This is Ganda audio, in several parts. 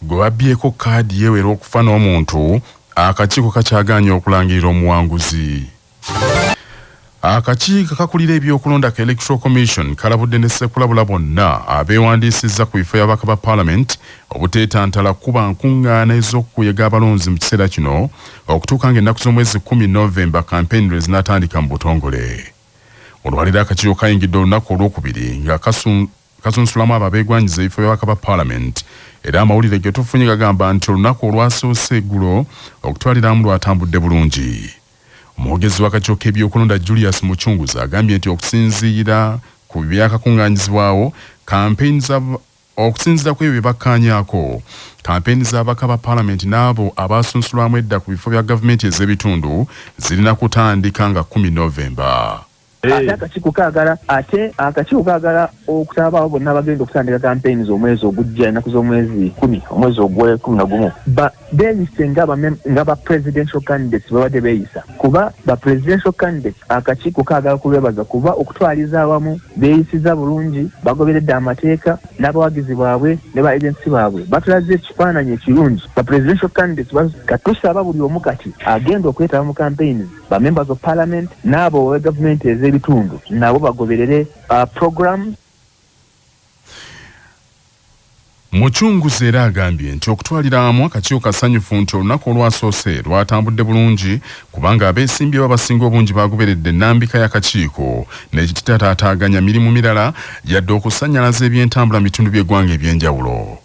gwe babbyeko kaadi yeewera okufa n'omuntu akakiiko kakyagaanya okulangirira omuwanguzi. Akakiiko kakulira ebyokulonda ka Electoral Commission kalabudde ne ssekulabula bonna abeewandiisizza ku bifo by'ababaka ba Parliament obuteetantala kuba nkungaana ez'okuyega abalonzi mu kiseera kino okutuuka ng'ennaku z'omwezi 10 Novemba kampeyini lwe zinaatandika mu butongole. Olwaliro akakiiko kayingidde olunaku olwokubiri nga kasunsulamu abo abeegwanyiza ebifo by'ababaka ba Parliament era amawulire ge tufunye gagamba nti olunaku olwasoose eggulo okutwaliramu lwatambudde bulungi. Omwogezi w'akakiiko k'ebyokulonda Julius Muchunguza agambye nti okusinziira ku byakakungaanyizibwawo okusinziira ku ebyo bye bakkaanyaako kampeyini z'ababaka ba Parliament n'abo abaasunsulwamu edda ku bifo bya gavumenti ez'ebitundu zirina kutandika nga 10 Novemba. Akakiiko kaagala okutabaawo bonna abagenda okutandika kampeyini z'omwezi ogujja ennaku z'omwezi 10 omwezi ogw'11 beeyise nga ba presidential candidates babadde beeyisa kuba ba presidential candidates akakiiko kaagala kubeebaza kuba okutwaliza awamu beeyisiza bulungi bagoberedde amateeka n'abawagizi baabwe ne ba agency baabwe batulaze ekifaananyi ekirungi ba presidential candidates katusaba buli omu kati agenda okwetaba mu campaigns ba members of parliament n'abo gavumenti ez'ebitundu nabo bagoberere programs. Muchunguza era agambye nti okutwaliramu akakiiko kasanyufu nti olunaku olwasoose lwatambudde bulungi kubanga abeesimbye babasinga obungi bagoberedde ennambika y'akakiiko n'ekitataataaganya mirimu mirala yadde okusannyalaza ebyentambula mu bitundu by'eggwanga eby'enjawulo.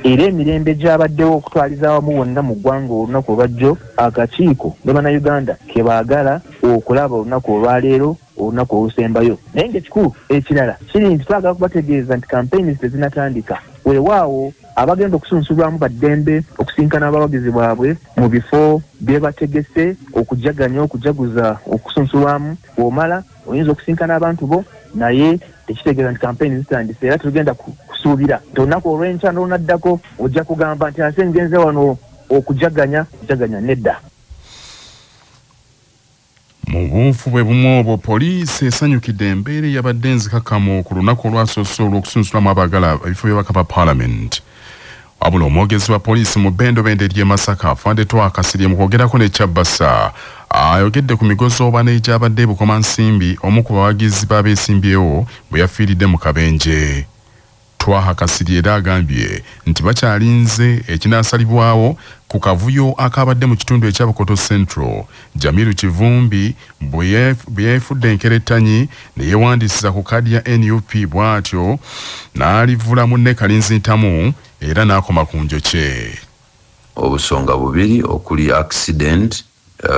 Era emirembe gyabaddewo okutwaliza awamu wonna mu ggwanga olunaku olwajjo akakiiko ne bannayuganda ke baagala okulaba olunaku olwaleero olunaku olusembayo. Naye ng'ekikulu ekirala kiri nti twagala kubategeeza nti kampeyini tezinatandika. Weewaawo abagenda okusunsulwamu baddembe okusinkana abawagizi baabwe mu bifo bye bategese okujaguza okusunsulwamu. Omala oyinza okusinkana abantu bo naye tekitegeeza nti kampeyini zitandise era tugenda kusuubira nti olunaku olw'enkya n'olunaddako ojja kugamba nti ate ngenze wano okujaganya nedda. Mu bunfu bwe bumu obwo poliisi esanyukidde embeera eyabadde enzikakamu ku lunaku olwasoose olw'okusunsulamu abaagala ebifo by'ababaka ba Parliament. Wabula omwogezi wa poliisi mu bbendobende ery'e Masaka Afande Twakasirye mu kwogerako ne Kyabasa ayogedde ku migozo egyabadde ebukoma nsimbi omu ku bawagizi b'abeesimbyewo bwe yafiiridde mu kabenje. Twakasirye era agambye nti bakyalinze ekinaasalibwawo ku kavuyo akabadde mu kitundu ekya Bukoto Central. Jamiru Kivumbi bwe yeefudde enkerettanyi ne yeewandiisiza ku kaadi ya NUP bw'atyo n'alivula munne Kalinzi Ntamu era n'akoma ku njokye. Obusonga bubiri okuli accident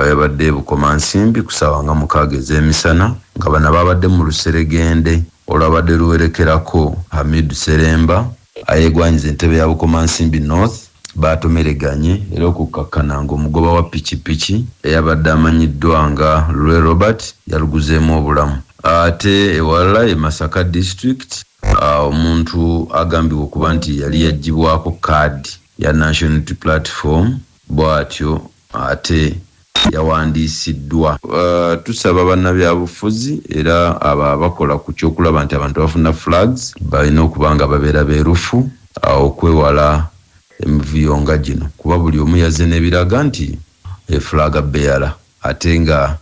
yabadde bukoma nsimbi ku ssaawa nga 6 ez'emisana nga bano babadde mu luseregende olwabadde luwerekerako Hamid Seremba ayeegwanyiza entebe ya Bukoma Nsimbi North batomereganye era okukakkana ng'omugoba wa pikipiki eyabadde amanyiddwa nga Lwe Robert yaluguzeemu obulamu. Ate ewalala e Masaka District omuntu agambibwa okuba nti yali yaggyibwako kaadi ya National Unity Platform bw'atyo ate yawandiisiddwa. Tusaba bannabyabufuzi era abakola ku kyokulaba nti abantu bafuna flags balina okuba nga babeera beerufu okwewala emivuyo nga gino kuba buli omu yazze n'ebiraga nti efulaga beara ate nga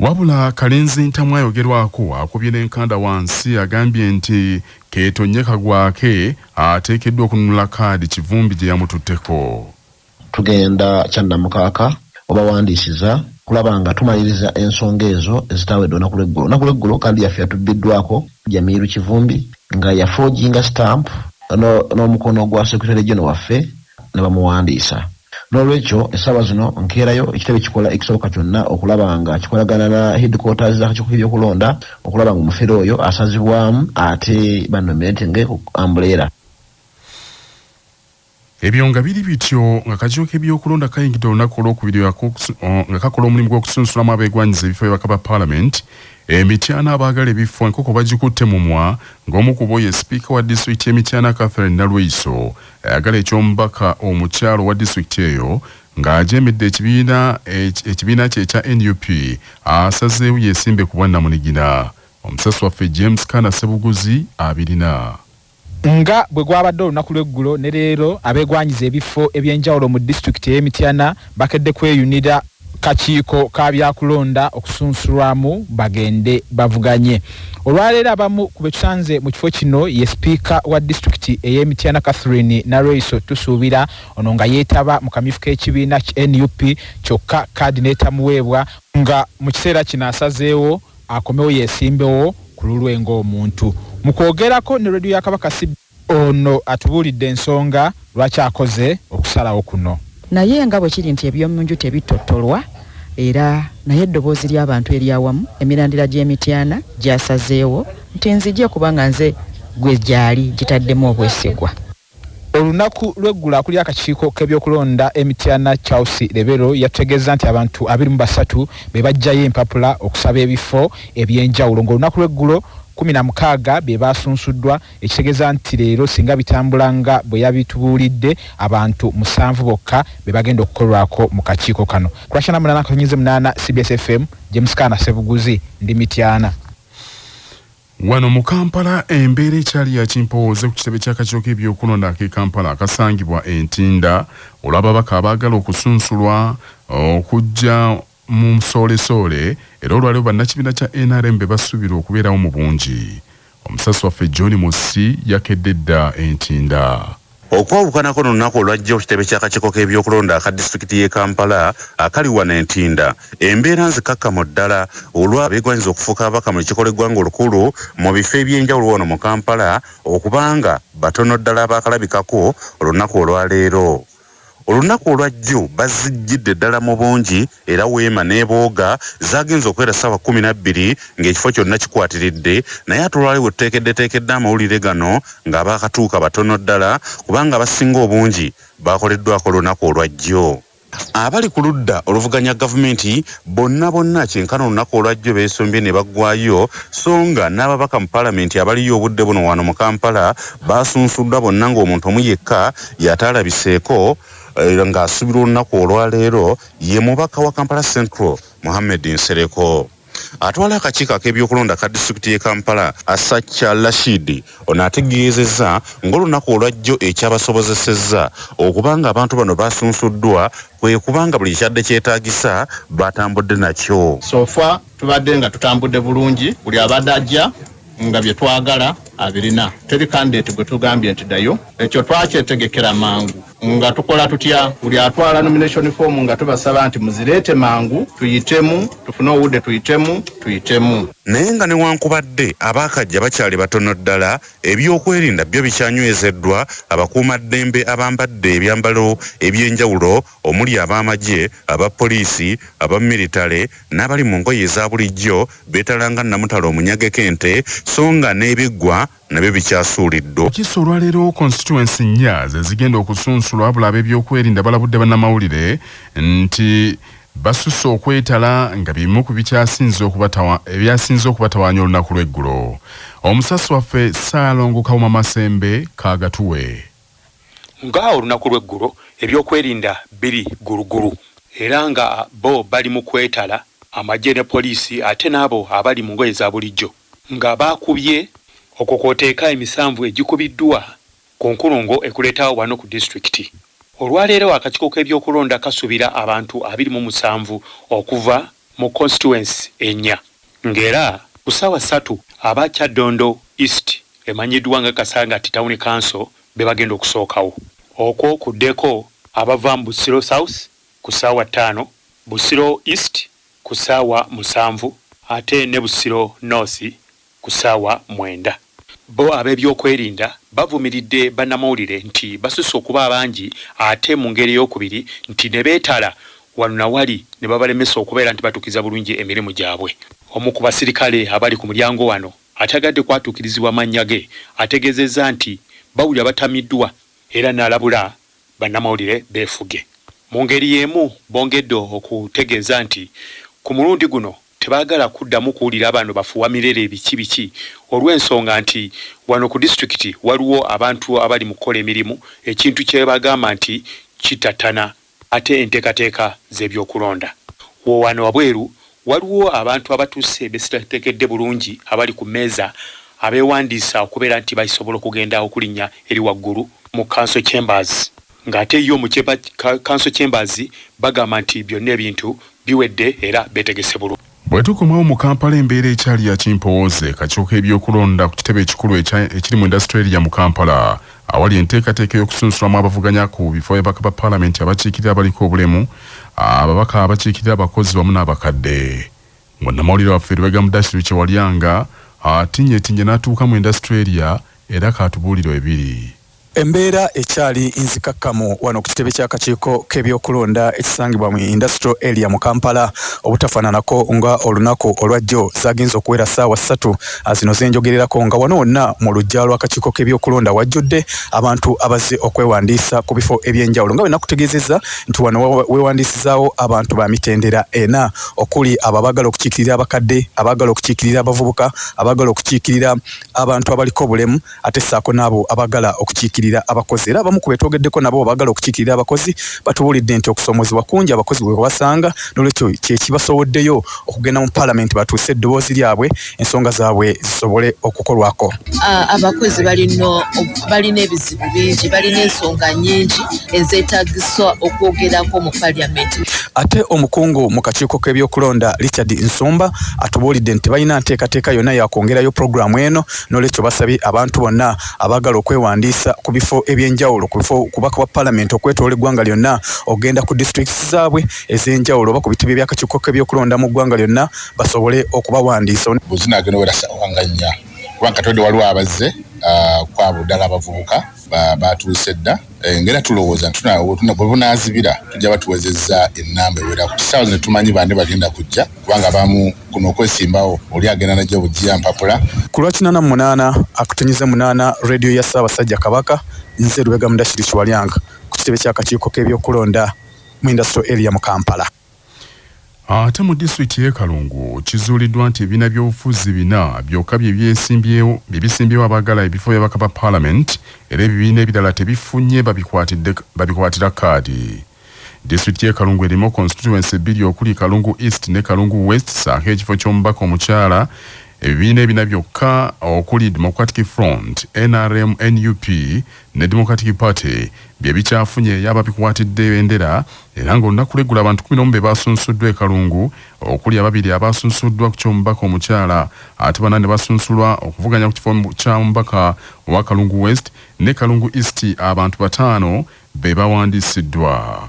wabula Kalinzi Ntamu ayogerwako akubye n'enkanda wansi agambye nti keetonye kagwake ateekeddwa okununula kaadi Kivumbi gye yamututteko. Tugenda kyannamukaaka obawandiisiza kulaba nga tumaliriza ensonga ezo ezitawedde olunaku lw'eggulo kandi yaffe yatubbiddwako Jamiru Kivumbi nga yafoojinga stamp n'omukono gwa Secretary General waffe ne bamuwandiisa. N'olwekyo essaawa zino nkeerayo ekitebe kikola ekisoboka kyonna okulaba nga kikolagana na headquarters z'akakiiko k'ebyokulonda okulaba nga omufere oyo asazibwamu ate banominatinge ku umbrella. Ebyo nga biri bityo nga akakiiko k'ebyokulonda kayingidde olunaku olwokubiri nga kakola omulimu gw'okusunsulamu abeegwanyiza ebifo by'ababaka ba Parliament. Emityana abaagala ebifo enkoko bagikutte mumwa ng'omu ku bo ye sipiika wa disitulikiti y'Emityana Catherine Nalweyiso ayagala eky'omubaka omukyalo wa disitulikiti eyo ng'ajeemedde ekibiina kye ekya NUP asazeewo yeesimbe ku bwannamunigina. Omusasi waffe James Kana Ssebuguzi abirina. nga bwe gwabadde olunaku lw'eggulo ne leero abeegwanyiza ebifo ebyenjawulo mu disitulikiti y'Emityana bakedde kweyunira kakiiko ka byakulonda okusunsulwamu bagende bavuganye. Olwaleero abamu ku betusanze mu kifo kino ye sipiika wa disitulikiti ey'Emityana Catherine Naroiso tusuubira ono nga yeetaba mu kamyufu k'ekibiina NUP kyokka kaadi n'etamuweebwa nga mu kiseera kino asazeewo akomewo yeesimbewo ku lulwe ng'omuntu. Mu kwogerako ne radio ya Kabaka ono atubuulidde ensonga lwaki akoze okusalawo kuno. Naye nga bwe kiri nti ebyomunju tebitottolwa era naye eddoboozi ly'abantu eryawamu emirandira gy'Emityana gyasazeewo nti nzije kubanga nze gwe gyali gitaddemu obwesigwa. Olunaku lw'eggulo akuli akakiiko k'ebyokulonda Emityana Charles Lebero yategeeza nti abantu 23 be bajjayo empapula okusaba ebifo ebyenjawulo ng'olunaku lw'eggulo 16 be basunsuddwa ekitegeeza nti leero singa bitambulanga bwe yabitubuulidde abantu 7 bokka be bagenda okukolwako mu kakiiko kano. Kurashana munana akanyuze munana CBS FM James Kana Sebuguzi ndi Mityana. Wano mu Kampala embeera ekyali yakimpooze ku kitebe ky'akakiiko k'ebyokulonda k'e Kampala akasangibwa entinda olw'ababaka abaagala okusunsulwa okujja mu nsoolesole era olwaleero bannakibiina kya NRM be basuubira okubeerawo mu bungi. Omusasi waffe John Musi yakedde dda entinda. Okwawukanako n'olunaku olwajja ku kitebe ky'akakiiko k'ebyokulonda aka disitulikiti y'e Kampala akali wano entinda embeera nzikakkamu ddala olw'abeegwanyiza okufuuka ababaka mu lukiiko lw'eggwanga olukulu mu bifo eby'enjawulo wano mu Kampala okubanga batono ddala abaakalabikako olunaku olwaleero. Olunaku olwajjo bazijjidde ddala mu bungi era weema n'ebooga zagenze okwera ssaawa 12 ng'ekifo kyonna kikwatiridde naye ate olwaleero tuteekedde amawulire gano ng'abaakatuuka batono ddala kubanga abasinga obungi baakoleddwako olunaku olwajjo. Abali ku ludda oluvuganya gavumenti bonna kyenkana olunaku olwajjo beesombye ne baggwayo so nga n'ababaka mu paalamenti abaliyo obudde buno wano mu Kampala baasunsuddwa bonna ng'omuntu omu yekka yataalabiseeko ng'asubira olunaku olwaleero ye mubaka wa Kampala Central Mohammed Nsereko. Atwala akakiiko ak'ebyokulonda ka disitulikiti y'e Kampala Asacha Rashid ono ategeezezza ng'olunaku olwajjo ekyabasobozesezza okubanga abantu bano basunsuddwa kwe kubanga buli kyadde kyetaagisa batambudde nakyo. Sofa tubadde nga tutambudde bulungi buli abadde ajja nga bye twagala abirina teri kandidate gwe tugambye nti dayo ekyo twakyetegekera mangu nga tukola tutya buli atwala nomination form nga tubasaba nti muzireete mangu tuyitemu tufune obudde tuyitemu. Naye nga newankubadde abaakajja bakyali batono ddala ebyokwerinda byo bikyanywezeddwa abakuumaddembe abambadde ebyambalo ebyenjawulo omuli ab'amagye abapoliisi abamilitale n'abali mu ngoye eza bulijjo beetalanga namutala omunyageko ente so nga n'ebiggwa nabyo bikyasuuliddwa. Okiso olwaleero constituency nnya ze zigenda okusunsulwa abula ab'ebyokwerinda balabudde bannamawulire nti basusse okwetala nga bimu ku ebyasinze okubatawaanya olunaku lw'eggulo. Omusasi waffe Ssaalongo Kawuma Masembe kaagatuwe. Nga olunaku lw'eggulo ebyokwerinda biri guruguru era nga bo bali mu kwetala amagye ne poliisi ate n'abo abali mu ngoye za bulijjo nga baakubye okwo kw'oteeka emisanvu egikubiddwa ku nkulungo ekuleetawo wano ku disitulikiti. Olwaleero akakiiko k'ebyokulonda kasubira abantu 27 okuva mu constituency ennya ng'era ku ssaawa 3 aba Kyaddondo East emanyiddwa nga Kasangati Town Council be bagenda okusookawo. Okwo kuddeko abava mu Busiro South ku ssaawa 5, Busiro East ku ssaawa 7 ate ne Busiro North ku ssaawa 9. Bo ab'ebyokwerinda bavumiridde bannamawulire nti basusse okuba abangi ate mu ngeri y'okubiri nti ne beetala wano na wali ne babalemesa okubeera nti batuukiza bulungi emirimu gyabwe. Omu ku basirikale abali ku mulyango wano atagadde kwatuukirizibwa mannya ge ategeezezza nti bawulira batamiddwa era n'alabula bannamawulire beefuge. Mu ngeri y'emu bongedde okutegeeza nti ku mulundi guno tebaagala kuddamu kuwulira abantu bafuwa mirere biki olw'ensonga nti wano ku disitulikiti waliwo abantu abali mu kukola emirimu ekintu kye bagamba nti kitatana ate enteekateeka z'ebyokulonda. Wano wabweru waliwo abantu abatuuse besitatekedde bulungi abali ku mmeeza abeewandiisa okubeera nti basobola okugenda okulinnya eri waggulu mu council chambers ng'ate yo mu council chambers bagamba nti byonna ebintu biwedde era beetegese bulungi. Bwe tukomawo mu Kampala embeera ekyali ya kimpooze kakiiko k'ebyokulonda ku kitebe ekikulu ekiri mu indasitule ya mu Kampala awali enteekateeka y'okusunsulamu abavuganya ku bifo by'ababaka ba paalamenti abakiikirira abaliko obulemu ababaka abakiikirira abakozi wamu n'abakadde. Munnamawulire waffe Lubega Mudashiru Kyewalyanga atinyetinye n'atuuka mu indasitule era kaatubuulira ebiri. Embeera ekyali nzikakkamu wano ku kitebe ky'akakiiko k'ebyokulonda ekisangibwa mu industrial area mu Kampala obutafaananako nga olunaku olwajjo zagenze okuwera ssaawa 3 zino zenjogererako nga wano wonna mu luggya lw'akakiiko k'ebyokulonda wajjudde abantu abazze okwewandiisa ku bifo eby'enjawulo nga bwe nakutegeezezza nti wano weewandiisizaawo abantu ba mitendera 4 okuli abo abaagala okukiikirira abakadde abaagala okukiikirira abavubuka abaagala okukiikirira abantu abaliko obulemu ate ssaako n'abo abaagala okukiikirira abakozi era abamu ku betwogeddeko nabo baagala okukiikirira abakozi batubuulidde nti okusoomozebwa kungi abakozi bwe basanga n'olwekyo kyekibasowoddeyo okugenda mu paalamenti batuuse eddoboozi lyabwe ensonga zaabwe zisobole okukolwako. Abakozi balina ebizibu bingi balina ensonga nnyingi ezeetagiswa okwogerako mu paalamenti. Ate omukungu mu kakiiko k'ebyokulonda Richard Nsomba atubuulidde nti balina nteekateeka yonna yakwongerayo pulogulaamu eno n'olwekyo basabye abantu bonna abaagala okwewandiisa ku bifo ebyenjawulo ku bifo kubaka wa paalamenti okwetoola eggwanga lyonna okugenda ku districts zaabwe ez'enjawulo oba ku bitebe by'akakiiko k'ebyokulonda mu ggwanga lyonna basobole okubawandiisa. Buzinaagenda wera ssawanga 4 kubanga Katonda waliwo abazze kwabo ddala abavubuka batuuse dda ngera tulowooza bwe bunaazibira tujja batuwezezza ennamba ewera ku ssaawa zino tumanyi bande bagenda kujja kubanga abamu kuno okwesimbawo oli agenda najja bugiya mpapula. Ku lwa 88 akutenyize 8 rediyo ya Ssaabasajja Kabaka nze Lubega Mudashiru Kyewalyanga ku kitebe ky'akakiiko k'ebyokulonda mu industrial area mu Kampala. Ate mu disitulikiti y'e Kalungu kizuuliddwa nti ebibiina by'obufuzi 4 byokka byebisimbyeo abaagala ebifo by'ababaka ba paalamenti era ebibiina ebirala tebifunye babikwatira kaadi. Disitulikiti y'e Kalungu erimu constituency 2 okuli Kalungu East ne Kalungu West saako ekifo ky'omubaka omukyala. Ebibiina ebina byokka okuli Democratic Front, NRM, NUP ne Democratic Party bye bikyafunye y'ababikwatidde ebendera era ng'olunaku lw'eggulu abantu 11 be baasunsuddwa e Kalungu okuli ababiri abaasunsuddwa ku ky'omubaka omukyala ate 8 ne basunsulwa okuvuganya ku kifo kya mubaka owa Kalungu West ne Kalungu East abantu 5 be bawandiisiddwa.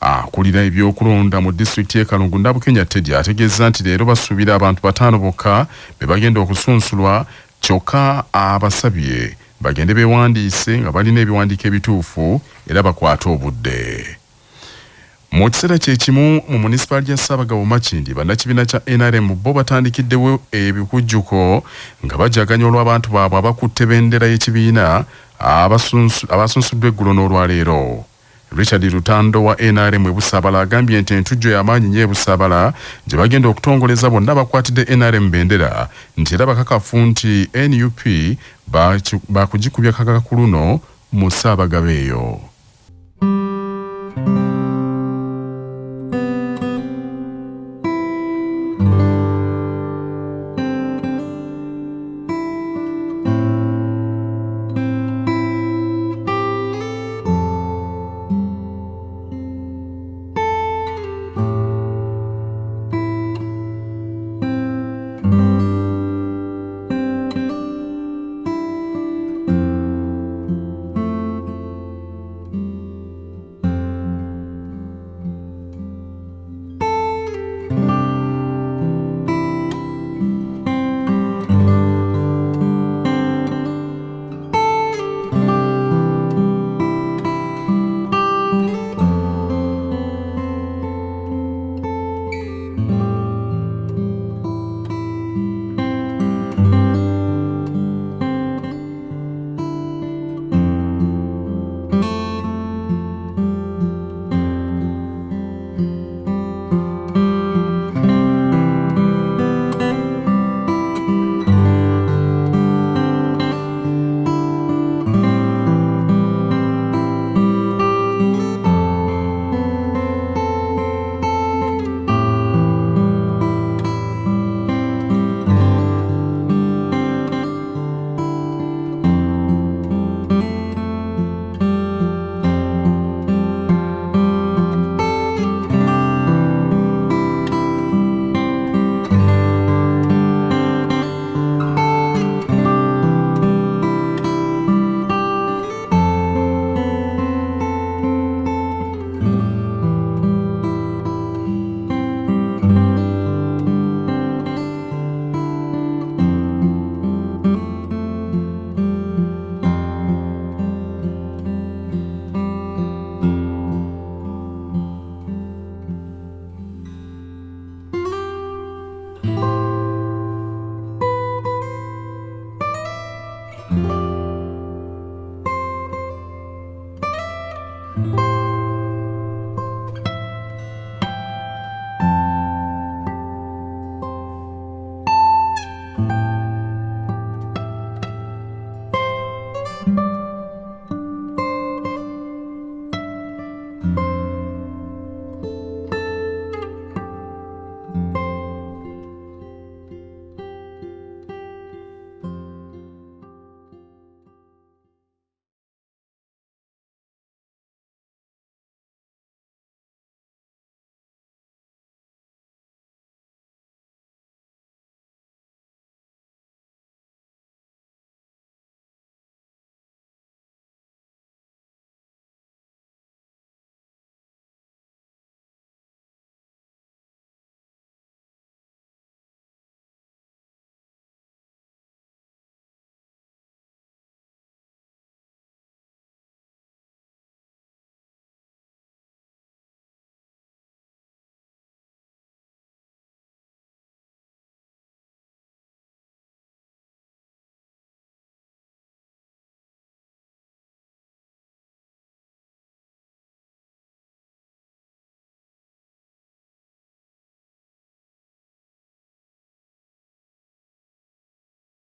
Akulira ebyokulonda mu disitulikiti y'e Kalungu Ndabukenya Teddy ategeeza nti leero basuubira abantu 5 bokka be bagenda okusunsulwa kyokka abasabye bagende beewandiise nga balina ebiwandiiko ebituufu era bakwate obudde. Mu kiseera kyekimu mu munisipaali ya Ssaabagabo Makindi bannakibiina kya NRM bo batandikiddewo ebikujjuko nga bajaganya olw'abantu baabwe abakutte bendera y'ekibiina abasunsuddwa eggulo n'olwaleero. Richard Lutando wa NRM e Busaabala agambye nti entujjo y'amaanyi nnyo e Busaabala gye bagenda okutongoleza bonna bakwatidde NRM bendera nti era bakakafu nti NUP bakugikubya kakaka ku luno mu Ssaabagabo eyo.